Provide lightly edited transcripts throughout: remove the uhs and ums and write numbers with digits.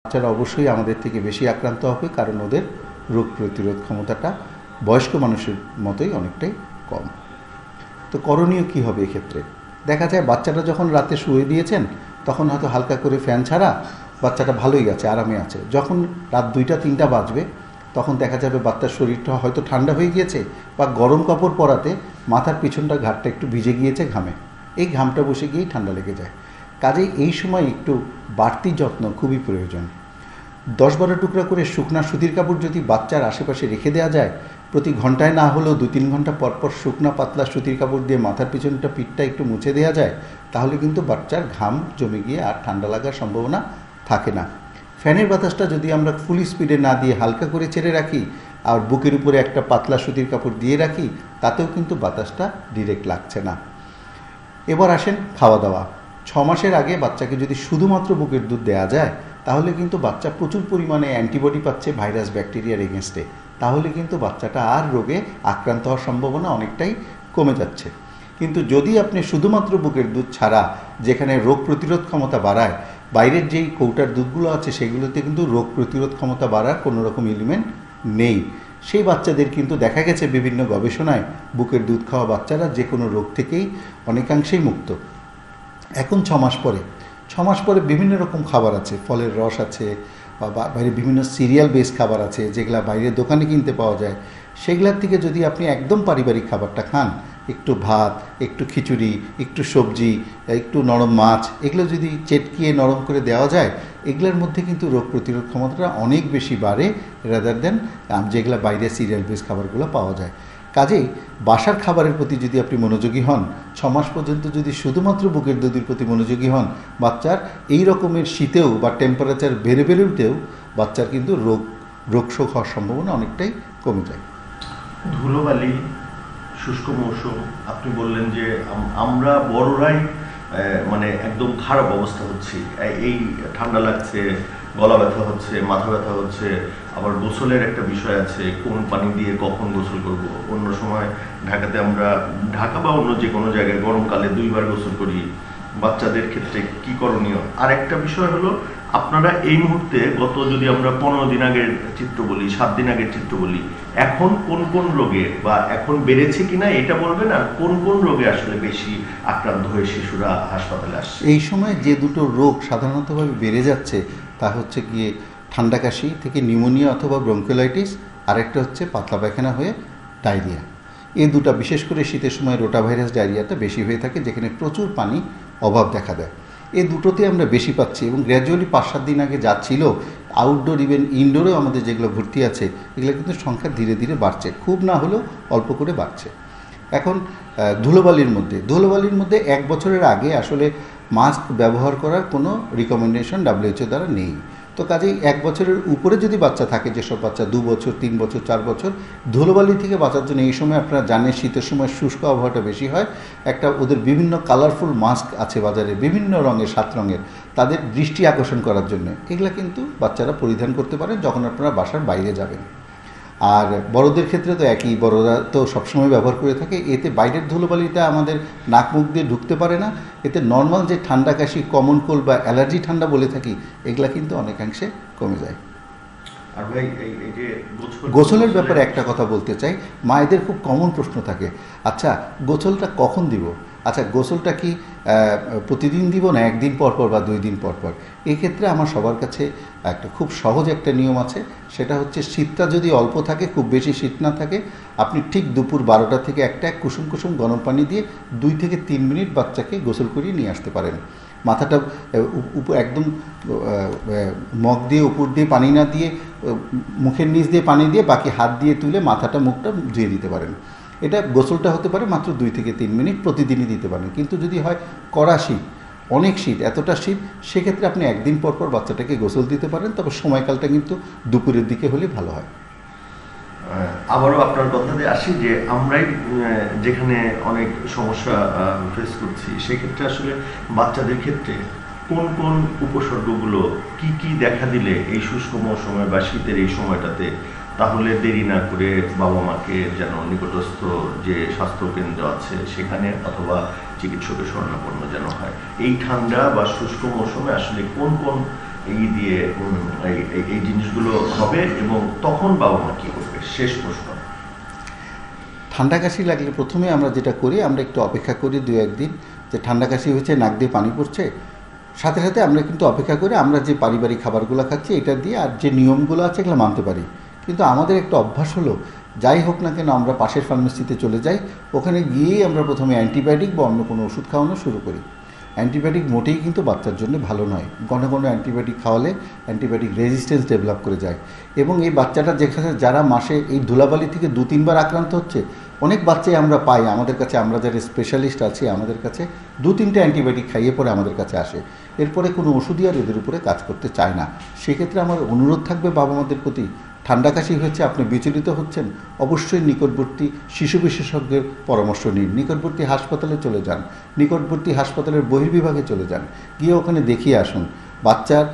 বাচ্চারা অবশ্যই আমাদের থেকে বেশি আক্রান্ত হবে, কারণ ওদের রোগ প্রতিরোধ ক্ষমতাটা বয়স্ক মানুষের মতোই অনেকটাই কম। তো করণীয় কী হবে এক্ষেত্রে? দেখা যায় বাচ্চাটা যখন রাতে শুয়ে দিয়েছেন তখন হয়তো হালকা করে ফ্যান ছাড়া বাচ্চাটা ভালোই আছে, আরামে আছে। যখন রাত 2টা-3টা বাজবে তখন দেখা যাবে বাচ্চার শরীরটা হয়তো ঠান্ডা হয়ে গিয়েছে, বা গরম কাপড় পরাতে মাথার পিছনটা ঘাটটা একটু ভিজে গিয়েছে ঘামে, এই ঘামটা বসে গিয়েই ঠান্ডা লেগে যায়। কাজেই এই সময় একটু বাড়তি যত্ন খুবই প্রয়োজন। 10-12 টুকরা করে শুকনা সুতির কাপড় যদি বাচ্চার আশেপাশে রেখে দেওয়া যায়, প্রতি ঘন্টায় না হলেও 2-3 ঘন্টা পরপর শুকনা পাতলা সুতির কাপড় দিয়ে মাথার পিছনটা পিঠটা একটু মুছে দেওয়া যায়, তাহলে কিন্তু বাচ্চার ঘাম জমে গিয়ে আর ঠান্ডা লাগার সম্ভাবনা থাকে না। ফ্যানের বাতাসটা যদি আমরা ফুল স্পিডে না দিয়ে হালকা করে ছেড়ে রাখি আর বুকের উপরে একটা পাতলা সুতির কাপড় দিয়ে রাখি, তাতেও কিন্তু বাতাসটা ডিরেক্ট লাগছে না। এবার আসেন খাওয়া দাওয়া। 6 মাসের আগে বাচ্চাকে যদি শুধুমাত্র বুকের দুধ দেওয়া যায়, তাহলে কিন্তু বাচ্চা প্রচুর পরিমাণে অ্যান্টিবডি পাচ্ছে ভাইরাস ব্যাকটেরিয়ার এগেনস্টে, তাহলে কিন্তু বাচ্চাটা আর রোগে আক্রান্ত হওয়ার সম্ভাবনা অনেকটাই কমে যাচ্ছে। কিন্তু যদি আপনি শুধুমাত্র বুকের দুধ ছাড়া, যেখানে রোগ প্রতিরোধ ক্ষমতা বাড়ায়, বাইরের যেই কৌটার দুধগুলো আছে সেগুলোতে কিন্তু রোগ প্রতিরোধ ক্ষমতা বাড়ার কোনো রকম এলিমেন্ট নেই, সেই বাচ্চাদের কিন্তু দেখা গেছে বিভিন্ন গবেষণায় বুকের দুধ খাওয়া বাচ্চারা যে কোনো রোগ থেকেই অনেকাংশেই মুক্ত। এখন 6 মাস পরে বিভিন্ন রকম খাবার আছে, ফলের রস আছে, বা বাইরে বিভিন্ন সিরিয়াল বেস খাবার আছে যেগুলা বাইরের দোকানে কিনতে পাওয়া যায়। সেগুলোর থেকে যদি আপনি একদম পারিবারিক খাবারটা খান, একটু ভাত, একটু খিচুড়ি, একটু সবজি, একটু নরম মাছ, এগুলো যদি চেটকিয়ে নরম করে দেওয়া যায়, এগুলোর মধ্যে কিন্তু রোগ প্রতিরোধ ক্ষমতাটা অনেক বেশি বাড়ে রাদার দেন যেগুলো বাইরে সিরিয়াল বেস খাবারগুলো পাওয়া যায়। কাজেই বাসার খাবারের প্রতি যদি আপনি মনোযোগী হন, 6 মাস পর্যন্ত যদি শুধুমাত্র বুকের দুধের প্রতি মনোযোগী হন, বাচ্চার এই রকমের শীতেও বা টেম্পারেচার বেড়ে উঠতেও বাচ্চার কিন্তু রোগশোক হওয়ার সম্ভাবনা অনেকটাই কমে যায়। ধুলোবালি, শুষ্ক মৌসুম, আপনি বললেন যে আমরা বড়রাই মানে একদম খারাপ অবস্থা হচ্ছে, এই ঠান্ডা লাগছে, গলা ব্যথা হচ্ছে, মাথা ব্যথা হচ্ছে, আবার গোসলের একটা বিষয় আছে, কোন পানি দিয়ে কখন গোসল করব। অন্য সময় ঢাকাতে আমরা ঢাকা বা অন্য যে কোনো জায়গায় গরমকালে 2বার গোসল করি, বাচ্চাদের ক্ষেত্রে কি করণীয়? আর একটা বিষয় হলো, আপনারা এই মুহূর্তে গত যদি আমরা 15 দিন আগের চিত্র বলি, 7 দিন আগের চিত্র বলি, এখন কোন কোন রোগে বা এখন বেড়েছে কিনা এটা বলবেন, আর কোন কোন রোগে আসলে বেশি আক্রান্ত হয়ে শিশুরা হাসপাতালে আসছে? এই সময় যে দুটো রোগ সাধারণতভাবে বেড়ে যাচ্ছে তা হচ্ছে গিয়ে ঠান্ডা কাশি থেকে নিউমোনিয়া অথবা ব্রঙ্কিওলাইটিস, আরেকটা হচ্ছে পাতলা পায়খানা হয়ে ডায়রিয়া। এই দুটা, বিশেষ করে শীতের সময় রোটাভাইরাস ডায়রিয়াটা বেশি হয়ে থাকে, যেখানে প্রচুর পানি অভাব দেখা দেয়। এই দুটোতে আমরা বেশি পাচ্ছি, এবং গ্র্যাজুয়ালি 5-7 দিন আগে যা ছিল আউটডোর ইভেন ইনডোরেও আমাদের যেগুলো ভর্তি আছে এগুলো কিন্তু সংখ্যা ধীরে ধীরে বাড়ছে, খুব না হলেও অল্প করে বাড়ছে। এখন ধুলোবালির মধ্যে 1 বছরের আগে আসলে মাস্ক ব্যবহার করার কোনো রিকমেন্ডেশন WHO দ্বারা নেই। তো কাজেই 1 বছরের উপরে যদি বাচ্চা থাকে, যেসব বাচ্চা 2 বছর, 3 বছর, 4 বছর, ধুলোবালি থেকে বাঁচার জন্য এই সময় আপনারা জানেন শীতের সময় শুষ্ক আবহাওয়াটা বেশি হয়, একটা ওদের বিভিন্ন কালারফুল মাস্ক আছে বাজারে, বিভিন্ন রঙের, 7 রঙের, তাদের দৃষ্টি আকর্ষণ করার জন্য এগুলা কিন্তু বাচ্চারা পরিধান করতে পারেন যখন আপনারা বাসার বাইরে যাবেন। আর বড়দের ক্ষেত্রে তো একই, বড়রা তো সবসময় ব্যবহার করে থাকে। এতে বাইরের ধুলোবালিটা আমাদের নাক মুখ দিয়ে ঢুকতে পারে না, এতে নর্মাল যে ঠান্ডা কাশি, কমন কোল্ড বা অ্যালার্জি ঠান্ডা বলে থাকি, এগুলা কিন্তু অনেকাংশে কমে যায়। আর ভাই এই যে গোসলের ব্যাপারে একটা কথা বলতে চাই। মায়েদের খুব কমন প্রশ্ন থাকে, আচ্ছা গোসলটা কখন দিব? আচ্ছা গোসলটা কি প্রতিদিন দিব না 1 দিন পর পর বা 2 দিন পর পর? এই ক্ষেত্রে আমার সবার কাছে একটা খুব সহজ একটা নিয়ম আছে, সেটা হচ্ছে শীতটা যদি অল্প থাকে, খুব বেশি শীত না থাকে, আপনি ঠিক দুপুর 12টা থেকে 1টা কুসুম কুসুম গরম পানি দিয়ে 2 থেকে 3 মিনিট বাচ্চাকে গোসল করিয়ে নিয়ে আসতে পারেন। মাথাটা একদম মগ দিয়ে উপর দিয়ে পানি না দিয়ে, মুখের নিচ দিয়ে পানি দিয়ে বাকি হাত দিয়ে তুলে মাথাটা মুখটা ধুয়ে দিতে পারেন। এটা গোসলটা হতে পারে মাত্র 2 থেকে 3 মিনিট, প্রতিদিনই দিতে পারেন। কিন্তু যদি হয় কড়া শীত, অনেক শীত, এতটা শীত, সেক্ষেত্রে আপনি 1 দিন পর পর বাচ্চাটাকে গোসল দিতে পারেন, তবে সময়কালটা কিন্তু দুপুরের দিকে হলে ভালো হয়। আবারও আপনার কথাতে আসি যে আমরাই যেখানে অনেক সমস্যা ফেস করছি, সেক্ষেত্রে আসলে বাচ্চাদের ক্ষেত্রে কোন কোন উপসর্গগুলো কি কি দেখা দিলে এই শুষ্ক মৌসুমে বা শীতের এই সময়টাতে, তাহলে দেরি না করে বাবা মাকে যেন নিকটস্থ যে স্বাস্থ্যকেন্দ্র আছে সেখানে অথবা চিকিৎসকের শরণাপন্ন যেন হয়। এই ঠান্ডা বা শুষ্ক মৌসুমে আসলে কোন কোন এই দিয়ে এই জিনিসগুলো হবে, এবং তখন বাবা মা কি করবে? শেষ প্রশ্ন। ঠান্ডা কাশি লাগলে প্রথমে আমরা যেটা করি, আমরা একটু অপেক্ষা করি 2-1 দিন, যে ঠান্ডা কাশি হয়েছে, নাক দিয়ে পানি পড়ছে, সাথে সাথে আমরা কিন্তু অপেক্ষা করে আমরা যে পারিবারিক খাবারগুলো খাচ্ছি এটা দিয়ে আর যে নিয়মগুলো আছে এগুলো মানতে পারি। কিন্তু আমাদের একটা অভ্যাস হলো, যাই হোক না কেন আমরা পাশের ফার্মেসিতে চলে যাই, ওখানে গিয়েই আমরা প্রথমে অ্যান্টিবায়োটিক বা অন্য কোনো ওষুধ খাওয়ানো শুরু করি। অ্যান্টিবায়োটিক মোটেই কিন্তু বাচ্চার জন্য ভালো নয়। ঘন ঘন অ্যান্টিবায়োটিক খাওয়ালে অ্যান্টিবায়োটিক রেজিস্ট্যান্স ডেভেলপ করে যায়, এবং এই বাচ্চাটা যেখানে যারা মাসে এই ধুলাবালি থেকে 2-3 বার আক্রান্ত হচ্ছে, অনেক বাচ্চাই আমরা পাই আমাদের কাছে, আমরা যারা স্পেশালিস্ট আছি আমাদের কাছে 2-3টে অ্যান্টিবায়োটিক খাইয়ে পরে আমাদের কাছে আসে, এরপরে কোনো ওষুধই আর এদের উপরে কাজ করতে চায় না। সেক্ষেত্রে আমার অনুরোধ থাকবে বাবা মাদের প্রতি, ঠান্ডা কাশি হয়েছে, আপনি বিচলিত হচ্ছেন, অবশ্যই নিকটবর্তী শিশু বিশেষজ্ঞের পরামর্শ নিন, নিকটবর্তী হাসপাতালে চলে যান, নিকটবর্তী হাসপাতালের বহির্বিভাগে চলে যান, গিয়ে ওখানে দেখিয়ে আসুন বাচ্চার।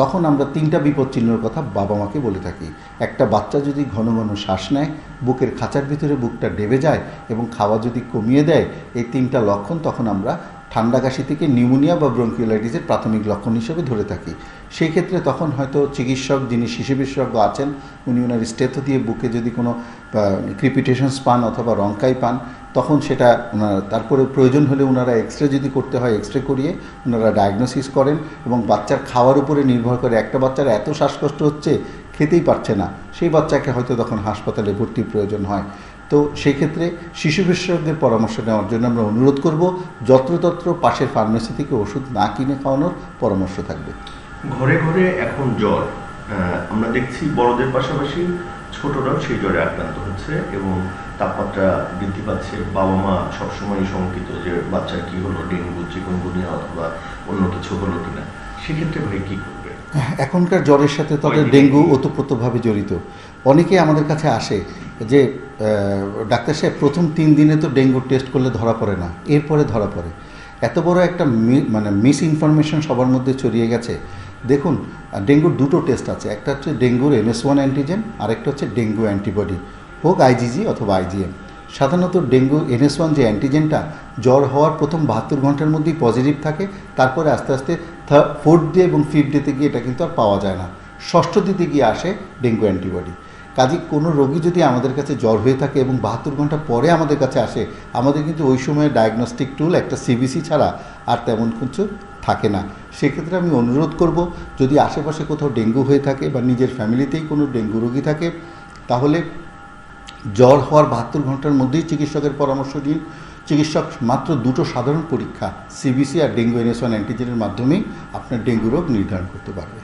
তখন আমরা 3টা বিপদ চিহ্নের কথা বাবা মাকে বলে থাকি। একটা, বাচ্চা যদি ঘন ঘন শ্বাস নেয়, বুকের খাঁচার ভিতরে বুকটা ডেবে যায় এবং খাওয়া যদি কমিয়ে দেয়, এই 3টা লক্ষণ তখন আমরা ঠান্ডা কাশি থেকে নিউমোনিয়া বা ব্রঙ্কিওলাইটিসের প্রাথমিক লক্ষণ হিসেবে ধরে থাকি। সেই ক্ষেত্রে তখন হয়তো চিকিৎসক, যিনি শিশু বিশেষজ্ঞ আছেন, উনি ওনার স্টেথো দিয়ে বুকে যদি কোনো ক্রিপিটেশনস পান অথবা রঙ্কাই পান, তখন সেটা ওনারা, তারপরে প্রয়োজন হলে ওনারা এক্সরে যদি করতে হয় এক্সরে করিয়ে ওনারা ডায়াগনোসিস করেন, এবং বাচ্চার খাওয়ার উপরে নির্ভর করে। একটা বাচ্চার এত শ্বাসকষ্ট হচ্ছে, খেতেই পারছে না, সেই বাচ্চাকে হয়তো তখন হাসপাতালে ভর্তির প্রয়োজন হয়। তো সেই ক্ষেত্রে শিশু বিশেষজ্ঞের পরামর্শ নেওয়ার জন্য আমরা অনুরোধ করব, যত্রতত্র পাশের ফার্মেসি থেকে ওষুধ না কিনে খাওয়ানোর পরামর্শ থাকবে। ঘরে ঘরে এখন জ্বর, আমরা দেখছি বড়দের পাশাপাশি ছোটরাও সেই জ্বরে আক্রান্ত হচ্ছে, এবং তাপমাত্রা বৃদ্ধি পাচ্ছে। বাবা মা সবসময় শঙ্কিত যে বাচ্চার কি হলো, ডেঙ্গু, চিকুনগুনিয়া অথবা অন্য কিছু হলো কিনা। সেক্ষেত্রে ভাই কি করবে? এখনকার জ্বরের সাথে তাদের ডেঙ্গু ওতপ্রোতভাবে জড়িত। অনেকে আমাদের কাছে আসে যে ডাক্তার সাহেব, প্রথম 3 দিনে তো ডেঙ্গু টেস্ট করলে ধরা পড়ে না, এরপরে ধরা পড়ে। এত বড় একটা মিস ইনফরমেশন সবার মধ্যে ছড়িয়ে গেছে। দেখুন, ডেঙ্গুর 2টো টেস্ট আছে, একটা হচ্ছে ডেঙ্গুর MS1 অ্যান্টিজেন, আরেকটা হচ্ছে ডেঙ্গু অ্যান্টিবডি, হোক IgG অথবা IgM। সাধারণত ডেঙ্গু MS1 যে অ্যান্টিজেনটা, জ্বর হওয়ার প্রথম 72 ঘন্টার মধ্যেই পজিটিভ থাকে, তারপরে আস্তে আস্তে 4th ডে এবং 5th ডেতে গিয়ে এটা কিন্তু আর পাওয়া যায় না, 6ষ্ঠ দিতে গিয়ে আসে ডেঙ্গু অ্যান্টিবডি। কাজে কোনো রোগী যদি আমাদের কাছে জ্বর হয়ে থাকে এবং 72 ঘন্টা পরে আমাদের কাছে আসে, আমাদের কিন্তু ওই সময় ডায়াগনস্টিক টুল একটা CBC ছাড়া আর তেমন কিছু থাকে না। সেক্ষেত্রে আমি অনুরোধ করব, যদি আশেপাশে কোথাও ডেঙ্গু হয়ে থাকে বা নিজের ফ্যামিলিতেই কোনো ডেঙ্গু রোগী থাকে, তাহলে জ্বর হওয়ার 72 ঘন্টার মধ্যেই চিকিৎসকের পরামর্শ নিন। চিকিৎসক মাত্র 2টো সাধারণ পরীক্ষা, CBC আর ডেঙ্গু MS1 অ্যান্টিজেনের মাধ্যমেই আপনার ডেঙ্গু রোগ নির্ধারণ করতে পারবে।